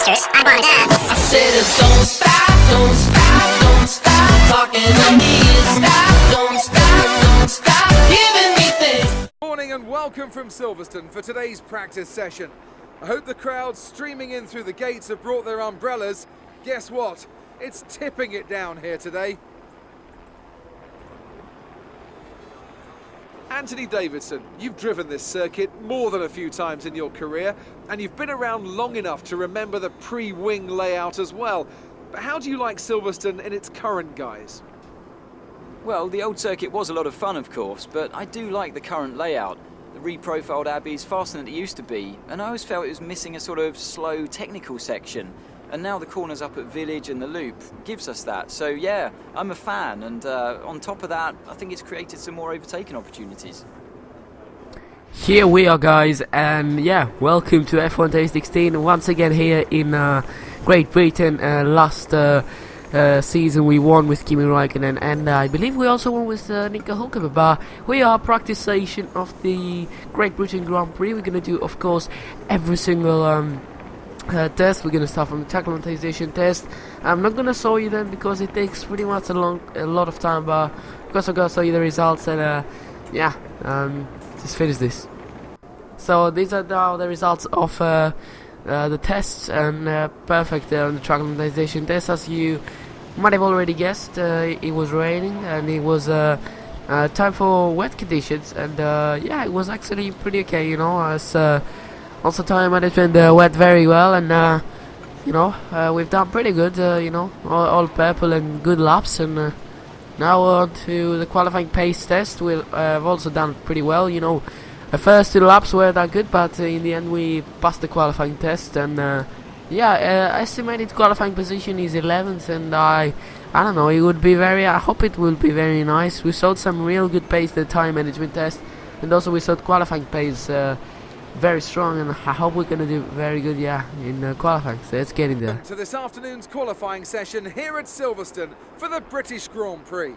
extras. I wanna dance. I said, don't stop, don't stop, don't stop talking to me. Don't stop giving me things. Morning and welcome from Silverstone for today's practice session. I hope the crowds streaming in through the gates have brought their umbrellas. Guess what? It's tipping it down here today. Anthony Davidson, you've driven this circuit more than a few times in your career, and you've been around long enough to remember the pre-wing layout as well. But how do you like Silverstone in its current guise? Well, the old circuit was a lot of fun, of course, but I do like the current layout. The reprofiled Abbey is faster than it used to be, and I always felt it was missing a sort of slow technical section. And now the corners up at Village and the Loop gives us that. So yeah, I'm a fan, and on top of that, I think it's created some more overtaking opportunities. Here we are, guys, and yeah, welcome to F1 2016 once again here in Great Britain. Last season we won with Kimi Räikkönen, and I believe we also won with Nico Hülkenberg. But we are practice session of the Great Britain Grand Prix. We're gonna do, of course, every single test. We're gonna start from the acclimatization test. I'm not gonna show you them because it takes pretty much a lot of time, but of course I'm gonna show you the results, and yeah, just finish this. So these are now the results of the tests, and perfect on the track acclimatization test. As you might have already guessed, it was raining and it was time for wet conditions, and yeah, it was actually pretty okay, you know, as also tire management went very well, and you know, we've done pretty good, you know, all purple and good laps, and now on to the qualifying pace test. We've also done pretty well, you know. The first two laps were that good, but in the end we passed the qualifying test, and yeah, estimated qualifying position is 11th, and I don't know, it would be very, I hope it will be very nice. We showed some real good pace the time management test, and also we showed qualifying pace very strong, and I hope we're gonna do very good, yeah, in qualifying. So let's get in there. To this afternoon's qualifying session here at Silverstone for the British Grand Prix.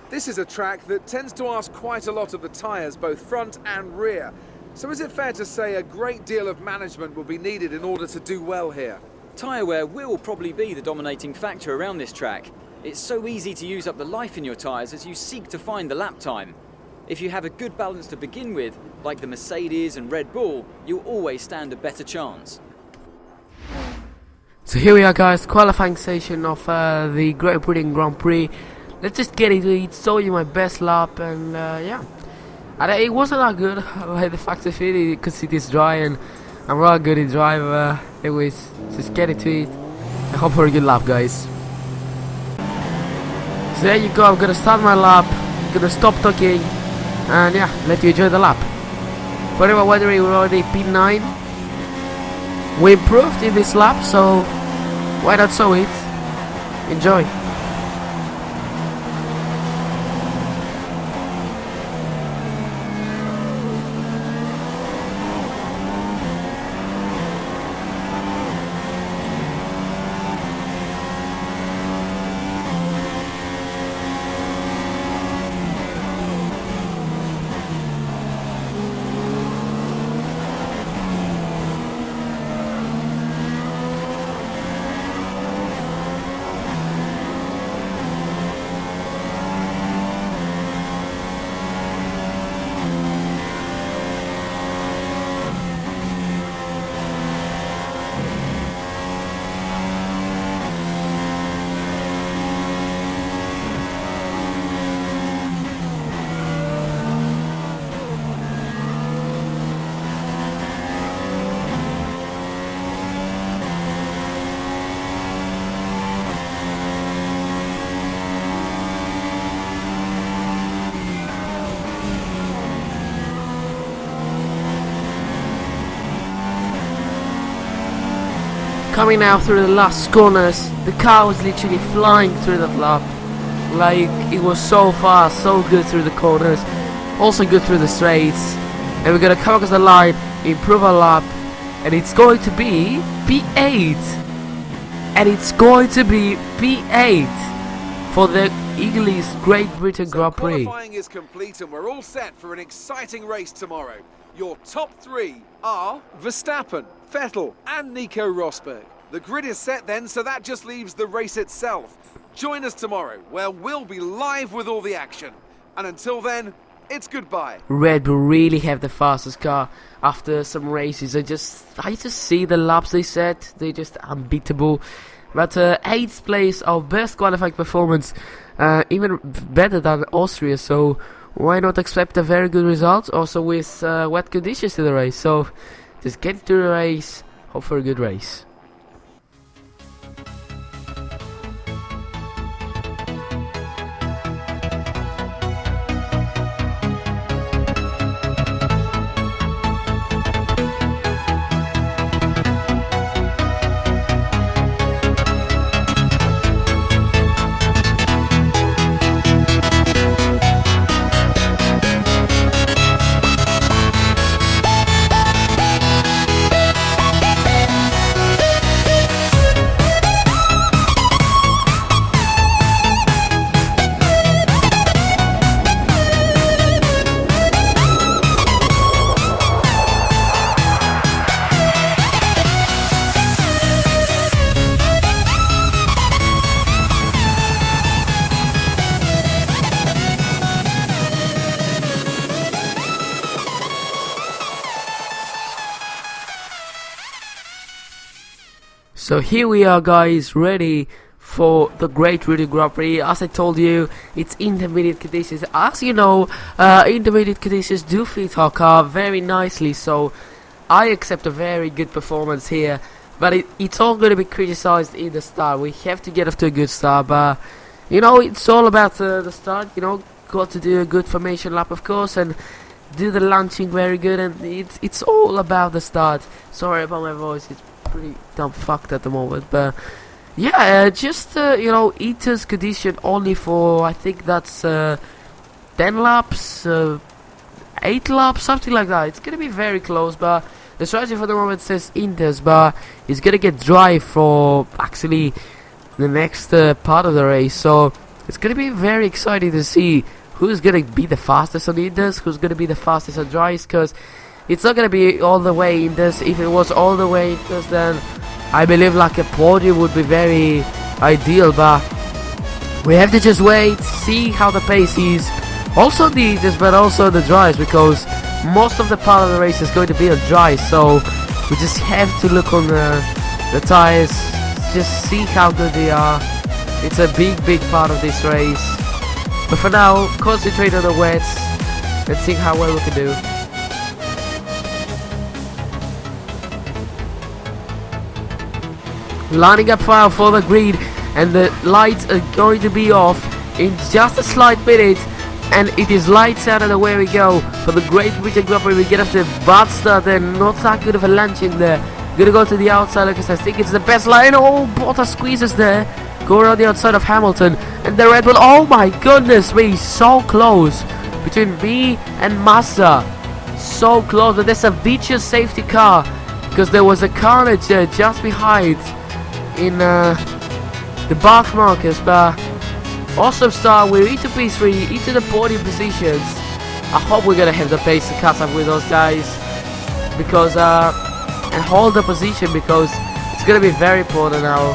This is a track that tends to ask quite a lot of the tyres, both front and rear. So is it fair to say a great deal of management will be needed in order to do well here? Tyre wear will probably be the dominating factor around this track. It's so easy to use up the life in your tyres as you seek to find the lap time. If you have a good balance to begin with, like the Mercedes and Red Bull, you'll always stand a better chance. So here we are, guys, qualifying session of the Great Britain Grand Prix. Let's just get into it, show you my best lap, and yeah. And it wasn't that good, like the fact of it, because it is dry, and I'm rather good in drive. Anyways, just get into it. I hope for a good lap, guys. So there you go, I'm gonna start my lap, gonna stop talking, and yeah, let you enjoy the lap. Whatever weather, we were already P9. We improved in this lap, so why not show it? Enjoy. Coming now through the last corners, the car was literally flying through that lap. Like, it was so fast, so good through the corners, also good through the straights. And we're gonna come across the line, improve our lap, and it's going to be P8. And it's going to be P8 for the English Great Britain Grand Prix. Qualifying is complete and we're all set for an exciting race tomorrow. Your top three are Verstappen, Vettel and Nico Rosberg. The grid is set then, so that just leaves the race itself. Join us tomorrow, where we'll be live with all the action. And until then, it's goodbye. Red Bull really have the fastest car after some races. I just see the laps they set. They're just unbeatable. But 8th place, our best qualifying performance, even better than Austria. So why not expect a very good result? Also with wet conditions to the race. So just get to the race. Hope for a good race. So here we are, guys, ready for the Great Britain Grand Prix. As I told you, it's intermediate conditions. As you know, intermediate conditions do fit our car very nicely, so I accept a very good performance here. But it's all going to be criticized in the start. We have to get off to a good start, but you know, it's all about the start. You know, got to do a good formation lap, of course, and do the launching very good, and it's all about the start. Sorry about my voice, it's pretty dumb fucked at the moment, but yeah, just you know, Eater's condition only for, I think that's 10 laps, 8 laps, something like that. It's gonna be very close, but the strategy for the moment says Inters, but it's gonna get dry for actually the next part of the race, so it's gonna be very exciting to see who's gonna be the fastest on Inters, who's gonna be the fastest on dries, because it's not gonna be all the way in this. If it was all the way in this, then I believe like a podium would be very ideal, but we have to just wait, see how the pace is. Also the this, but also the dries, because most of the part of the race is going to be on dry, so we just have to look on the tires, just see how good they are. It's a big part of this race, but for now, concentrate on the wets and see how well we can do. Lining up file for the grid, and the lights are going to be off in just a slight minute, and it is lights out, and away we go for the Great Britain Grand Prix. We get off to a bad start and not that good of a launch in there. Gonna go to the outside because I think it's the best line. Oh, Bottas squeezes there, go around the outside of Hamilton, and the Red Bull, oh my goodness me, so close between me and Massa, so close. But there's a vicious safety car because there was a carnage just behind in the back markers, but awesome start. We're into P3, into the podium positions. I hope we're gonna have the pace to catch up with those guys, because and hold the position, because it's gonna be very important now.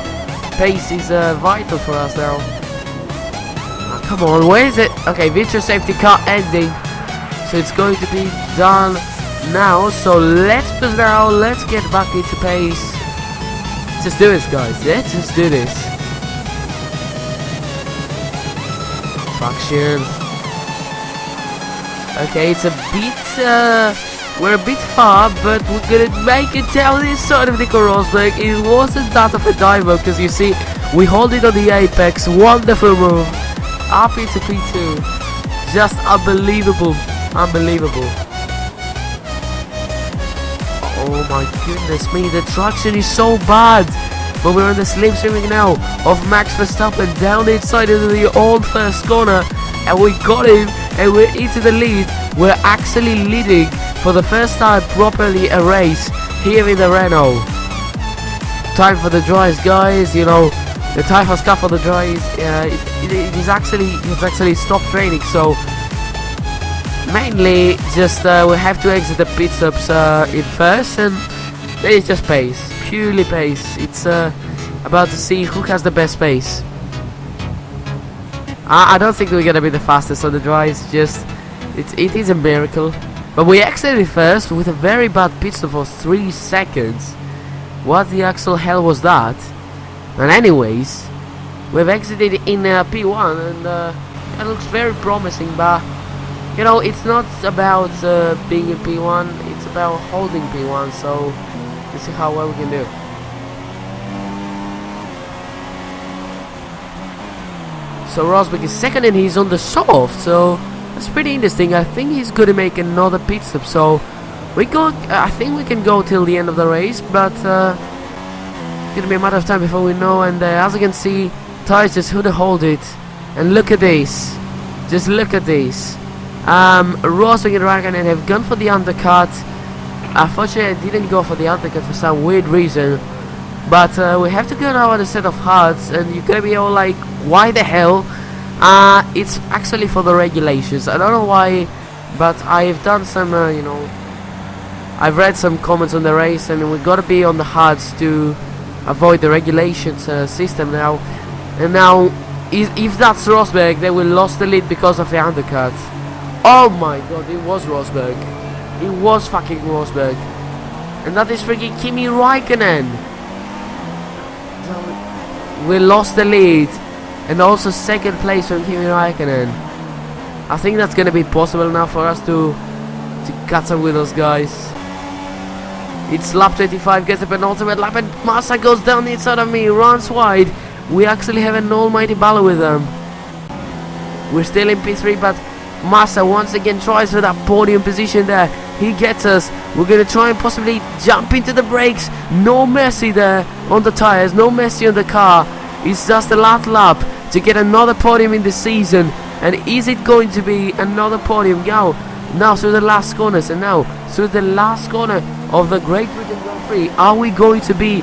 Pace is vital for us now. Oh, come on, where is it? Okay, virtual safety car ending, so it's going to be done now. So let's get back into pace. Just do this, guys. Let's just do this. Traction. Okay, it's a bit we're a bit far, but we're gonna make it down this side of Nico Rosberg. It wasn't that of a diver, because you see we hold it on the apex. Wonderful move up into P2. Just unbelievable. Oh my goodness me, the traction is so bad. But we're on the slipstreaming now of Max Verstappen down the inside into the old first corner, and we got him, and we're into the lead. We're actually leading for the first time properly a race here in the Renault. Time for the dries, guys. You know, the time has come for the dries. It's actually stopped raining, so mainly just we have to exit the pit stops in first, and then it's just pace, purely pace. It's about to see who has the best pace. I don't think we're gonna be the fastest on the dry. It's just it is a miracle. But we exited first with a very bad pit stop for 3 seconds. What the actual hell was that? And anyways, we've exited in P1, and it looks very promising. But you know, it's not about being in P1. It's about holding P1. So let's see how well we can do. So Rosberg is second, and he's on the soft. So that's pretty interesting. I think he's going to make another pit stop. So we go. I think we can go till the end of the race, but it's gonna be a matter of time before we know. And as you can see, tires just couldn't hold it. And look at this. Just look at this. Rosberg and Raikkonen have gone for the undercut. Unfortunately, I didn't go for the undercut for some weird reason. But we have to go now on a set of hards, and you're gonna be all like, why the hell? It's actually for the regulations. I don't know why, but I've done some, you know, I've read some comments on the race, and we gotta be on the hards to avoid the regulations system now. And now, if that's Rosberg, they will lost the lead because of the undercut. Oh my god, it was Rosberg. It was fucking Rosberg. And that is freaking Kimi Raikkonen. We lost the lead. And also second place from Kimi Raikkonen. I think that's gonna be possible now for us to catch up with those guys. It's lap 25, gets a penultimate lap, and Massa goes down the inside of me, runs wide. We actually have an almighty battle with them. We're still in P3, but Massa once again tries for that podium position there. He gets us. We're gonna try and possibly jump into the brakes. No mercy there on the tires, no mercy on the car. It's just the last lap to get another podium in the season. And is it going to be another podium? Now through the last corners, and now through the last corner of the Great Britain Grand Prix, are we going to be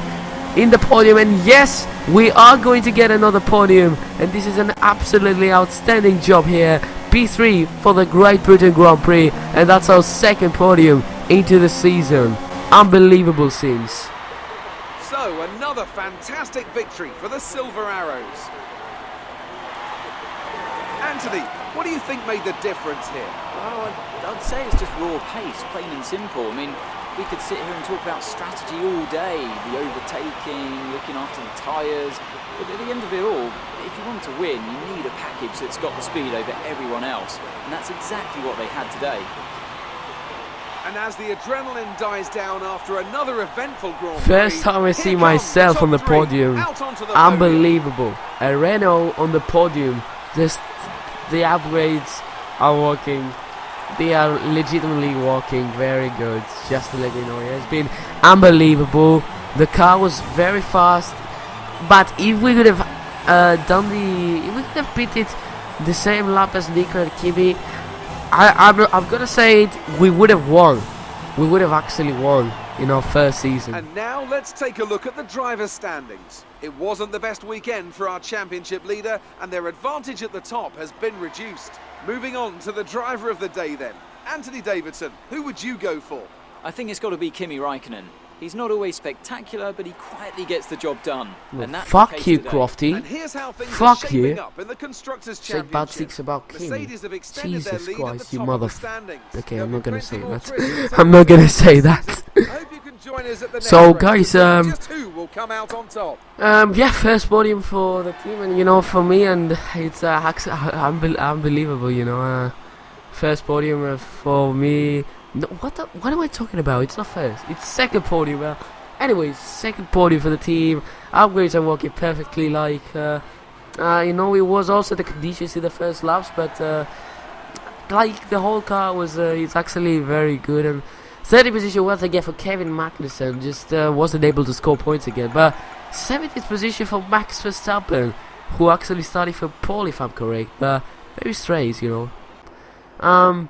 in the podium? And yes, we are going to get another podium, and this is an absolutely outstanding job here. P3 for the Great Britain Grand Prix, and that's our second podium into the season. Unbelievable scenes. So, another fantastic victory for the Silver Arrows. Anthony, what do you think made the difference here? Well, I'd say it's just raw pace, plain and simple. I mean, we could sit here and talk about strategy all day, the overtaking, looking after the tyres, but at the end of it all, if you want to win, you need a package that's got the speed over everyone else, and that's exactly what they had today. And as the adrenaline dies down after another eventful Grand Prix, First time I see myself on the podium. Unbelievable. A Renault on the podium. Just the upgrades are working. They are legitimately working very good. Just to let you know, it has been unbelievable. The car was very fast, but if we could have if we could have pitted the same lap as Nico and Kimi, I'm gonna say it, we would have won. We would have actually won in our first season. And now let's take a look at the drivers' standings. It wasn't the best weekend for our championship leader, and their advantage at the top has been reduced. Moving on to the driver of the day then. Anthony Davidson, who would you go for? I think it's got to be Kimi Raikkonen. He's not always spectacular, but he quietly gets the job done. Well, and that's fuck you, today. Crofty. And here's how things Fuck are shaping you. up in the Constructors' Say bad Championship. things about Kimi. Mercedes have extended their Jesus lead Christ, at the you top of the mother. standings. Okay, There'll I'm be not gonna plenty say more that. thrills I'm not gonna say this that. season. Hope you can join us at the So, next race guys, to see just who will come out on top. Yeah, first podium for the team, and you know, for me, and it's unbelievable, you know. First podium for me. No, what am I talking about? It's not first. It's second podium. Anyways, second podium for the team. Upgrades are working perfectly. Like, you know, it was also the conditions in the first laps, but like the whole car was, it's actually very good. And 30th position once again for Kevin Magnussen. Just wasn't able to score points again. But 70th position for Max Verstappen, who actually started for pole, if I'm correct. But very strange, you know.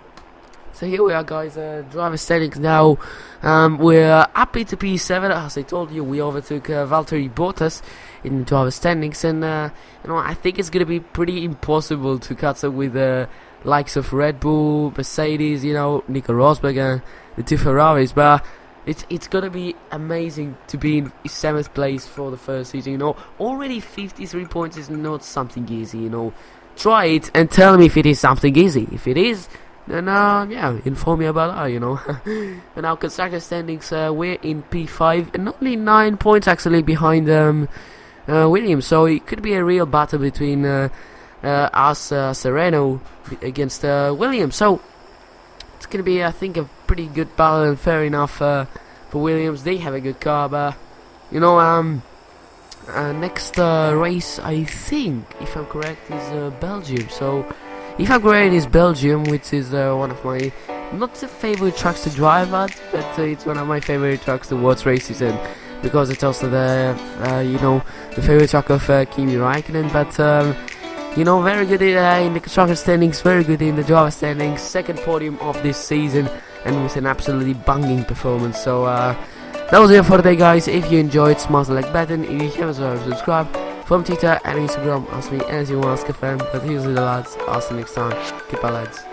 So here we are, guys. Driver standings now. We're up into P7. As I told you, we overtook Valtteri Bottas in the driver standings, and you know, I think it's gonna be pretty impossible to catch up with likes of Red Bull, Mercedes, you know, Nico Rosberg and the two Ferraris. But it's gonna be amazing to be in 7th place for the first season. You know, already 53 points is not something easy. You know, try it and tell me if it is something easy. If it is, then yeah, inform me about that. You know. And our constructor standings, we're in P5 and only 9 points actually behind Williams. So it could be a real battle between us, Sereno, against Williams. So it's gonna be, I think, a pretty good battle, and fair enough for Williams. They have a good car, but you know, next race, I think, if I'm correct, is Belgium. So if I'm correct, is Belgium, which is one of my not the favorite tracks to drive at, but it's one of my favorite tracks to watch races in, because it's also the you know, the favorite track of Kimi Raikkonen. But you know, very good in the constructor standings, very good in the driver standings. 2nd podium of this season, and with an absolutely banging performance. So that was it for today, guys. If you enjoyed, smash the like button. If you haven't subscribed, from Twitter and Instagram, ask me anything you want to ask a fan. But here's the lads. I'll see you next time. Goodbye, lads.